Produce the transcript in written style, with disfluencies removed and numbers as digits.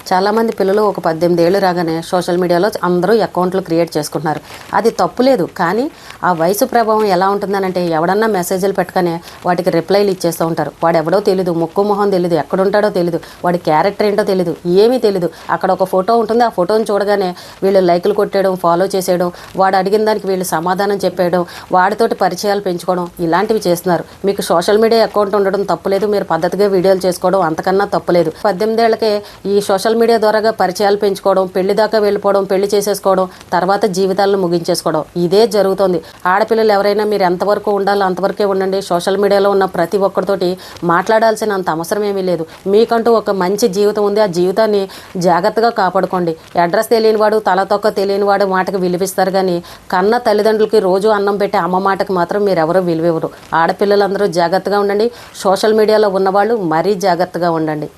చాలామంది పిల్లలు ఒక 18 ఏళ్ళు రాగానే సోషల్ మీడియాలో అందరూ అకౌంట్లు క్రియేట్ చేసుకుంటున్నారు. అది తప్పులేదు, కానీ ఆ వయసు ప్రభావం ఎలా ఉంటుందనంటే ఎవడన్నా మెసేజ్లు పెట్టగానే వాటికి రిప్లైలు ఇచ్చేస్తూ ఉంటారు. వాడు ఎవడో తెలీదు, ముక్కు మొహం తెలీదు, ఎక్కడుంటాడో తెలీదు, వాడి క్యారెక్టర్ ఏంటో తెలీదు, ఏమీ తెలీదు. అక్కడ ఒక ఫోటో ఉంటుంది, ఆ ఫోటోని చూడగానే వీళ్ళు లైకులు కొట్టేయడం, ఫాలో చేసేయడం, వాడు అడిగిన దానికి వీళ్ళు సమాధానం చెప్పేయడం, వాడితోటి పరిచయాలు పెంచుకోవడం, ఇలాంటివి చేస్తున్నారు. మీకు సోషల్ మీడియా అకౌంట్ ఉండడం తప్పులేదు, మీరు పద్ధతిగా వీడియోలు చేసుకోవడం అంతకన్నా తప్పులేదు. 18 ఏళ్లకే ఈ సోషల్ మీడియా ద్వారాగా పరిచయాలు పెంచుకోవడం, పెళ్లి దాకా వెళ్ళిపోవడం, పెళ్లి చేసేసుకోవడం, తర్వాత జీవితాలను ముగించేసుకోవడం, ఇదే జరుగుతుంది. ఆడపిల్లలు ఎవరైనా మీరు ఎంతవరకు ఉండాలో అంతవరకే ఉండండి. సోషల్ మీడియాలో ఉన్న ప్రతి ఒక్కరితోటి మాట్లాడాల్సినంత అవసరం ఏమీ లేదు. మీకంటూ ఒక మంచి జీవితం ఉంది, ఆ జీవితాన్ని జాగ్రత్తగా కాపాడుకోండి. అడ్రస్ తెలియనివాడు, తలతొక్క తెలియనివాడు మాటకు విలువిస్తారు, కానీ కన్న తల్లిదండ్రులకి రోజు అన్నం పెట్టే అమ్మ మాటకు మాత్రం మీరు ఎవరూ విలువివ్వరు. ఆడపిల్లలందరూ జాగ్రత్తగా ఉండండి. సోషల్ మీడియాలో ఉన్నవాళ్ళు మరీ జాగ్రత్తగా ఉండండి.